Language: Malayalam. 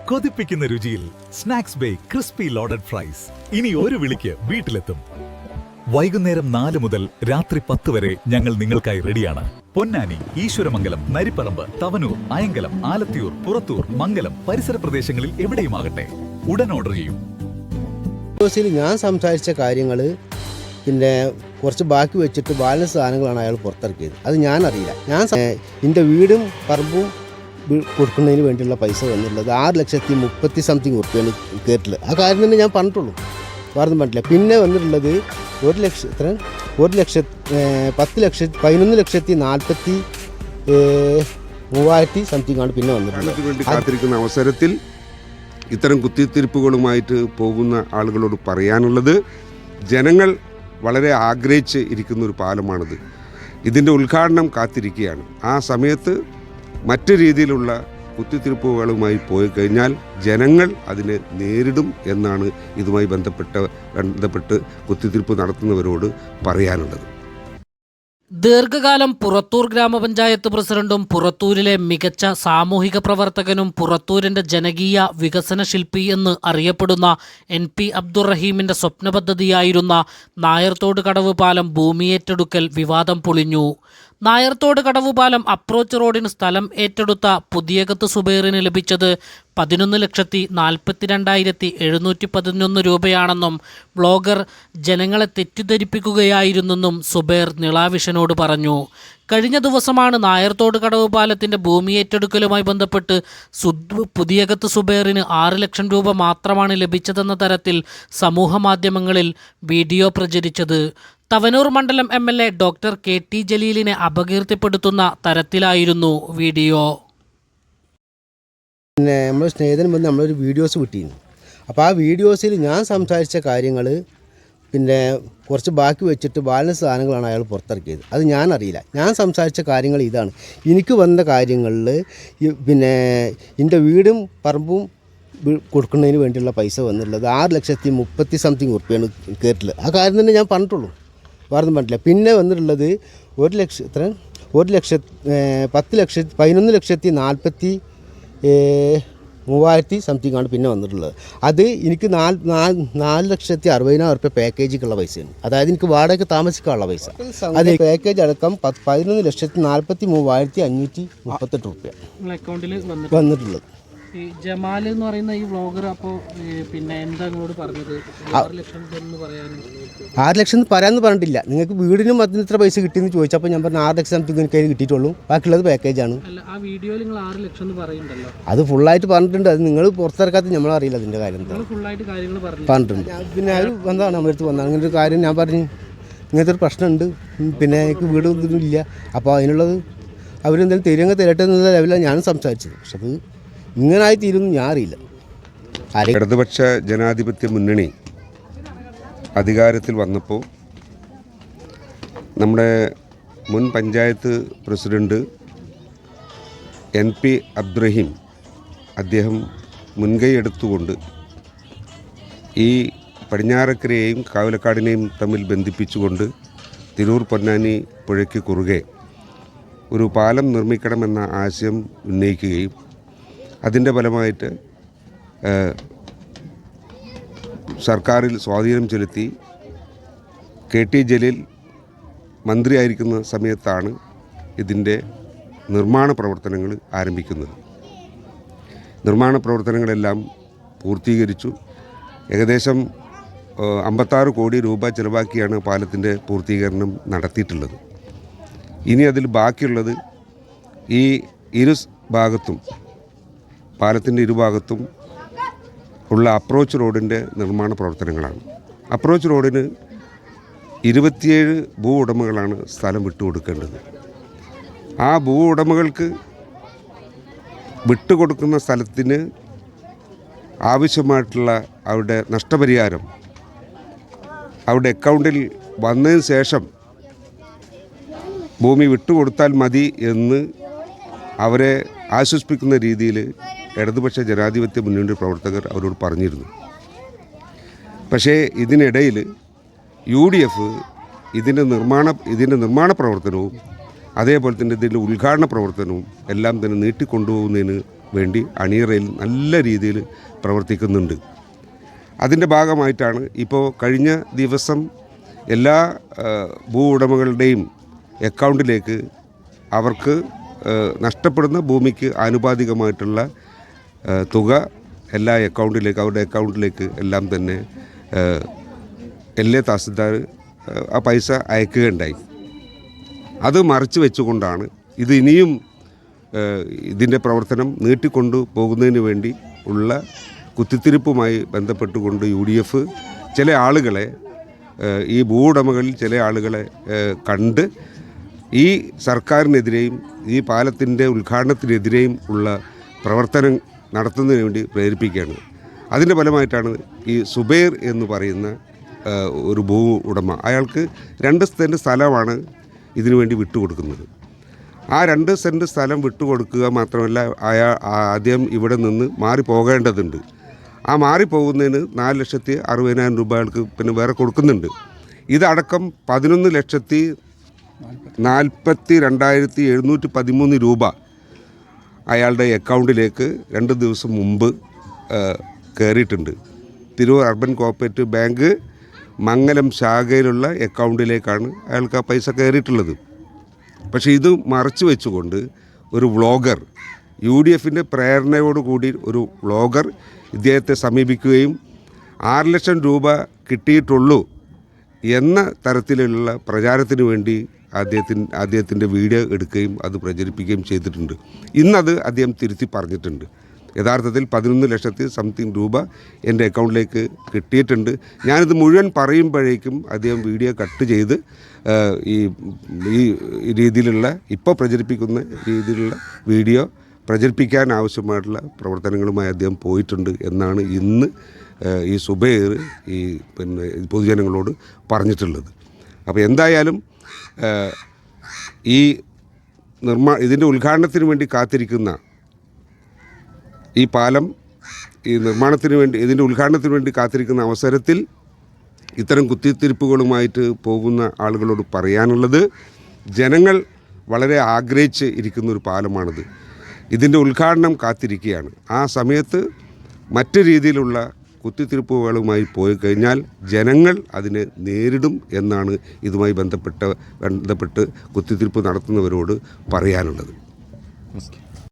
കൊതിപ്പിക്കുന്ന രുചിയിൽ snacks bay crispy loaded fries ഇനി ഒരു വിളിക്ക് വീട്ടിലെത്തും. വൈകുന്നേരം 4 മുതൽ രാത്രി 10 വരെ ഞങ്ങൾ നിങ്ങൾക്കായി റെഡിയാണ്. പൊന്നാനി, ഈശ്വരമംഗലം, നരിപ്പറമ്പ്, തവനൂർ, അയങ്കലം, ആലത്തിയൂർ, പുറത്തൂർ, മംഗലം പരിസര പ്രദേശങ്ങളിൽ എവിടെയുമാകട്ടെ ഉടൻ ഓർഡർ ചെയ്യും. ഞാൻ സംസാരിച്ച കാര്യങ്ങൾ പിന്നെ കുറച്ച് ബാക്കി വെച്ചിട്ട് ബാലൻസ് സാധനങ്ങളാണ് അയാൾ പുറത്തിറക്കിയത്. അത് ഞാനറിയില്ല. എൻ്റെ വീടും പറമ്പും കൊടുക്കുന്നതിന് വേണ്ടിയുള്ള പൈസ വന്നിട്ടുള്ളത് 6,30,000 ഉറുപ്പ്യാണ് കേട്ടില്ല. ആ കാര്യം തന്നെ ഞാൻ പറഞ്ഞിട്ടുള്ളൂ, വേറൊന്നും പറഞ്ഞില്ല. പിന്നെ വന്നിട്ടുള്ളത് 11,11,40,300,000 ആണ് പിന്നെ വന്നിട്ടുള്ളത്. കാത്തിരിക്കുന്ന അവസരത്തിൽ ഇത്തരം കുത്തിത്തിരിപ്പുകളുമായിട്ട് പോകുന്ന ആളുകളോട് പറയാനുള്ളത്, ജനങ്ങൾ വളരെ ആഗ്രഹിച്ച് ഇരിക്കുന്ന ഒരു പാലമാണിത്. ഇതിൻ്റെ ഉദ്ഘാടനം കാത്തിരിക്കുകയാണ്. ആ സമയത്ത് മറ്റു രീതിയിലുള്ള കുത്തിത്തിരിപ്പുകളുമായി പോയി കഴിഞ്ഞാൽ ജനങ്ങൾ അതിനെ നേരിടും എന്നാണ് ഇതുമായി ബന്ധപ്പെട്ട് കുത്തിത്തിരിപ്പ് നടത്തുന്നവരോട് പറയാനുള്ളത്. ദീർഘകാലം പുറത്തൂർ ഗ്രാമപഞ്ചായത്ത് പ്രസിഡന്റും പുറത്തൂരിലെ മികച്ച സാമൂഹിക പ്രവർത്തകനും പുറത്തൂരിന്റെ ജനകീയ വികസന ശില്പി എന്ന് അറിയപ്പെടുന്ന NP അബ്ദുറഹീമിന്റെ സ്വപ്ന പദ്ധതിയായിരുന്ന നായർത്തോട് കടവ് പാലം ഭൂമിയേറ്റെടുക്കൽ വിവാദം പൊളിഞ്ഞു. നായർത്തോട് കടവ് പാലം അപ്രോച്ച് റോഡിന് സ്ഥലം ഏറ്റെടുത്ത പുതിയകത്ത് സുബൈറിന് ലഭിച്ചത് 11,42,711 രൂപയാണെന്നും ബ്ലോഗർ ജനങ്ങളെ തെറ്റിദ്ധരിപ്പിക്കുകയായിരുന്നെന്നും സുബൈർ നിളാവിഷനോട് പറഞ്ഞു. കഴിഞ്ഞ ദിവസമാണ് നായർത്തോട് കടവ് പാലത്തിൻ്റെ ഭൂമി ഏറ്റെടുക്കലുമായി ബന്ധപ്പെട്ട് പുതിയകത്ത് സുബൈറിന് 6 ലക്ഷം രൂപ മാത്രമാണ് ലഭിച്ചതെന്ന തരത്തിൽ സമൂഹമാധ്യമങ്ങളിൽ വീഡിയോ പ്രചരിച്ചത്. തവനൂർ മണ്ഡലം MLA ഡോക്ടർ KT ജലീലിനെ അപകീർത്തിപ്പെടുത്തുന്ന തരത്തിലായിരുന്നു വീഡിയോ. പിന്നെ നമ്മൾ സ്നേഹിതൻ വന്ന് നമ്മളൊരു വീഡിയോസ് വിട്ടിരുന്നു. അപ്പോൾ ആ വീഡിയോസിൽ ഞാൻ സംസാരിച്ച കാര്യങ്ങൾ പിന്നെ കുറച്ച് ബാക്കി വെച്ചിട്ട് ബാലൻസ് സാധനങ്ങളാണ് അയാൾ പുറത്തിറക്കിയത്. അത് ഞാനറിയില്ല. ഞാൻ സംസാരിച്ച കാര്യങ്ങൾ ഇതാണ്. എനിക്ക് വന്ന കാര്യങ്ങളിൽ പിന്നെ എൻ്റെ വീടും പറമ്പും കൊടുക്കുന്നതിന് വേണ്ടിയുള്ള പൈസ വന്നിട്ടുള്ളത് 6,30,000 ഉറുപ്പ്യാണ് കേട്ടില്ല. ആ കാര്യം തന്നെ ഞാൻ പറഞ്ഞിട്ടുള്ളൂ, വേറൊന്നും പറഞ്ഞില്ല. പിന്നെ വന്നിട്ടുള്ളത് 11,11,40,300,000 ആണ് പിന്നെ വന്നിട്ടുള്ളത്. അത് എനിക്ക് 4,60,60,000 ഉറുപ്പ്യ പാക്കേജിക്കുള്ള പൈസയാണ്. അതായത് എനിക്ക് വാടക താമസിക്കാനുള്ള പൈസ. അത് പാക്കേജ് അടക്കം 11,43,538 ഉറുപ്പ്യ വന്നിട്ടുള്ളത്. ഈ ജമാൽ എന്ന് പറയുന്ന ഈ വ്ളോഗർ അപ്പോൾ പിന്നെ എന്താ നിങ്ങളോട് പറഞ്ഞത്? 6 ലക്ഷം എന്ന് പറയാമെന്ന് പറഞ്ഞിട്ടില്ല. നിങ്ങൾക്ക് വീടിനും അതിന് ഇത്ര പൈസ കിട്ടിയെന്ന് ചോദിച്ചപ്പോൾ ഞാൻ പറഞ്ഞു 6 ലക്ഷം എനിക്ക് അതിൽ കിട്ടിയിട്ടുള്ളൂ, ബാക്കിയുള്ളത് പാക്കേജാണ്. ആ വീഡിയോയിൽ നിങ്ങൾ 6 ലക്ഷം എന്ന് പറയുന്നുണ്ടല്ലോ, അത് ഫുള്ളായിട്ട് പറഞ്ഞിട്ടുണ്ട്. അത് നിങ്ങൾ പുറത്തിറക്കാത്ത നമ്മളറിയില്ല അതിൻ്റെ കാര്യം ഫുള്ളായിട്ട് കാര്യങ്ങൾ പറഞ്ഞിട്ടുണ്ട്. പിന്നെ അവർ വന്നതാണ് നമ്മുടെ അടുത്ത് വന്നത്. അങ്ങനെ ഒരു കാര്യം ഞാൻ പറഞ്ഞു, ഇങ്ങനത്തെ ഒരു പ്രശ്നമുണ്ട്, പിന്നെ എനിക്ക് വീട് ഇതൊന്നും ഇല്ല, അപ്പോൾ അതിനുള്ളത് അവരെന്തെങ്കിലും തരുമെങ്കിൽ തരട്ടെ എന്നുള്ള ലെവലാണ് ഞാനും സംസാരിച്ചത്. പക്ഷെ അത് ഇങ്ങനായി തീരുമെന്ന് ഞാൻ അറിയില്ല. ഇടതുപക്ഷ ജനാധിപത്യ മുന്നണി അധികാരത്തിൽ വന്നപ്പോൾ നമ്മുടെ മുൻ പഞ്ചായത്ത് പ്രസിഡന്റ് NP അബ്ദുറഹീം അദ്ദേഹം മുൻകൈ എടുത്തുകൊണ്ട് ഈ പടിഞ്ഞാറക്കരയെയും കാവലക്കാടിനെയും തമ്മിൽ ബന്ധിപ്പിച്ചുകൊണ്ട് തിരൂർ പൊന്നാനി പുഴയ്ക്ക് കുറുകെ ഒരു പാലം നിർമ്മിക്കണമെന്ന ആശയം ഉന്നയിക്കുകയും അതിൻ്റെ ഫലമായിട്ട് സർക്കാരിൽ സ്വാധീനം ചെലുത്തി KT ജലീൽ മന്ത്രിയായിരിക്കുന്ന സമയത്താണ് ഇതിൻ്റെ നിർമ്മാണ പ്രവർത്തനങ്ങൾ ആരംഭിക്കുന്നത്. നിർമ്മാണ പ്രവർത്തനങ്ങളെല്ലാം പൂർത്തീകരിച്ചു. ഏകദേശം 56 കോടി രൂപ ചിലവാക്കിയാണ് പാലത്തിൻ്റെ പൂർത്തീകരണം നടത്തിയിട്ടുള്ളത്. ഇനി അതിൽ ബാക്കിയുള്ളത് ഈ ഭാഗത്തും പാലത്തിൻ്റെ ഇരുഭാഗത്തും ഉള്ള അപ്രോച്ച് റോഡിൻ്റെ നിർമ്മാണ പ്രവർത്തനങ്ങളാണ്. അപ്രോച്ച് റോഡിന് 27 ഭൂ ഉടമകളാണ് സ്ഥലം വിട്ടുകൊടുക്കേണ്ടത്. ആ ഭൂ ഉടമകൾക്ക് വിട്ടുകൊടുക്കുന്ന സ്ഥലത്തിന് ആവശ്യമായിട്ടുള്ള അവരുടെ നഷ്ടപരിഹാരം അവരുടെ അക്കൗണ്ടിൽ വന്നതിന് ശേഷം ഭൂമി വിട്ടുകൊടുത്താൽ മതി എന്ന് അവരെ ആശ്വസിപ്പിക്കുന്ന രീതിയിൽ ഇടതുപക്ഷ ജനാധിപത്യ മുന്നണി പ്രവർത്തകർ അവരോട് പറഞ്ഞിരുന്നു. പക്ഷേ ഇതിനിടയിൽ UDF ഇതിൻ്റെ നിർമ്മാണ പ്രവർത്തനവും അതേപോലെ തന്നെ ഇതിൻ്റെ ഉദ്ഘാടന പ്രവർത്തനവും എല്ലാം തന്നെ നീട്ടിക്കൊണ്ടുപോകുന്നതിന് വേണ്ടി അണിയറയിൽ നല്ല രീതിയിൽ പ്രവർത്തിക്കുന്നുണ്ട്. അതിൻ്റെ ഭാഗമായിട്ടാണ് ഇപ്പോൾ കഴിഞ്ഞ ദിവസം എല്ലാ ഭൂ ഉടമകളുടെയും അക്കൗണ്ടിലേക്ക് അവർക്ക് നഷ്ടപ്പെടുന്ന ഭൂമിക്ക് ആനുപാതികമായിട്ടുള്ള തുക അവരുടെ അക്കൗണ്ടിലേക്ക് എല്ലാം തന്നെ തഹസിൽദാർ ആ പൈസ അയക്കുകയുണ്ടായി. അത് മറച്ചു വെച്ചുകൊണ്ടാണ് ഇത് ഇനിയും ഇതിൻ്റെ പ്രവർത്തനം നീട്ടിക്കൊണ്ടു പോകുന്നതിന് വേണ്ടി ഉള്ള കുത്തിത്തിരിപ്പുമായി ബന്ധപ്പെട്ടുകൊണ്ട് UDF ചില ആളുകളെ ഈ ഭൂ ഉടമകളിൽ ചില ആളുകളെ കണ്ട് ഈ സർക്കാരിനെതിരെയും ഈ പാലത്തിൻ്റെ ഉദ്ഘാടനത്തിനെതിരെയും ഉള്ള പ്രവർത്തനം നടത്തുന്നതിന് വേണ്ടി പ്രേരിപ്പിക്കുകയാണ്. അതിൻ്റെ ഫലമായിട്ടാണ് ഈ സുബൈർ എന്ന് പറയുന്ന ഒരു ഭൂ ഉടമ, അയാൾക്ക് 2 സെൻറ്റ് സ്ഥലമാണ് ഇതിനു വേണ്ടി വിട്ടുകൊടുക്കുന്നത്. ആ 2 സെൻറ്റ് സ്ഥലം വിട്ടുകൊടുക്കുക മാത്രമല്ല, ആദ്യം ഇവിടെ നിന്ന് മാറിപ്പോകേണ്ടതുണ്ട്. ആ മാറിപ്പോകുന്നതിന് 4,60,000 രൂപ അയാൾക്ക് പിന്നെ വേറെ കൊടുക്കുന്നുണ്ട്. ഇതടക്കം 11,42,713 രൂപ അയാളുടെ അക്കൗണ്ടിലേക്ക് 2 ദിവസം മുമ്പ് കയറിയിട്ടുണ്ട്. തിരൂർ അർബൻ കോഓപ്പറേറ്റീവ് ബാങ്ക് മംഗലം ശാഖയിലുള്ള അക്കൗണ്ടിലേക്കാണ് അയാൾക്ക് ആ പൈസ കയറിയിട്ടുള്ളത്. പക്ഷേ ഇത് മറച്ചു വെച്ചുകൊണ്ട് ഒരു വ്ളോഗർ, UDFൻ്റെ പ്രേരണയോടുകൂടി ഒരു വ്ളോഗർ ഇദ്ദേഹത്തെ സമീപിക്കുകയും 6 ലക്ഷം രൂപ കിട്ടിയിട്ടുള്ളൂ എന്ന തരത്തിലുള്ള പ്രചാരത്തിന് വേണ്ടി അദ്ദേഹത്തിൻ്റെ വീഡിയോ എടുക്കുകയും അത് പ്രചരിപ്പിക്കുകയും ചെയ്തിട്ടുണ്ട്. ഇന്നത് അദ്ദേഹം തിരുത്തി പറഞ്ഞിട്ടുണ്ട്. യഥാർത്ഥത്തിൽ 11 ലക്ഷത്തി സംതിങ് രൂപ എൻ്റെ അക്കൗണ്ടിലേക്ക് കിട്ടിയിട്ടുണ്ട്. ഞാനിത് മുഴുവൻ പറയുമ്പോഴേക്കും അദ്ദേഹം വീഡിയോ കട്ട് ചെയ്ത് ഈ രീതിയിലുള്ള ഇപ്പോൾ പ്രചരിപ്പിക്കുന്ന രീതിയിലുള്ള വീഡിയോ പ്രചരിപ്പിക്കാൻ ആവശ്യമായിട്ടുള്ള പ്രവർത്തനങ്ങളുമായി അദ്ദേഹം പോയിട്ടുണ്ട് എന്നാണ് ഇന്ന് ഈ സുബൈർ പിന്നെ പൊതുജനങ്ങളോട് പറഞ്ഞിട്ടുള്ളത്. അപ്പോൾ എന്തായാലും ഇതിൻ്റെ ഉദ്ഘാടനത്തിന് വേണ്ടി കാത്തിരിക്കുന്ന ഈ പാലം ഇതിൻ്റെ ഉദ്ഘാടനത്തിന് വേണ്ടി കാത്തിരിക്കുന്ന അവസരത്തിൽ ഇത്തരം കുത്തിത്തിരിപ്പുകളുമായിട്ട് പോകുന്ന ആളുകളോട് പറയാനുള്ളത്, ജനങ്ങൾ വളരെ ആഗ്രഹിച്ച് ഇരിക്കുന്നൊരു പാലമാണിത്. ഇതിൻ്റെ ഉദ്ഘാടനം കാത്തിരിക്കുകയാണ്. ആ സമയത്ത് മറ്റു രീതിയിലുള്ള കുത്തിത്തിരിപ്പുകളുമായി പോയി കഴിഞ്ഞാൽ ജനങ്ങൾ അതിനെ നേരിടും എന്നാണ് ഇതുമായി ബന്ധപ്പെട്ട് കുത്തിത്തിരിപ്പ് നടത്തുന്നവരോട് പറയാനുള്ളത്.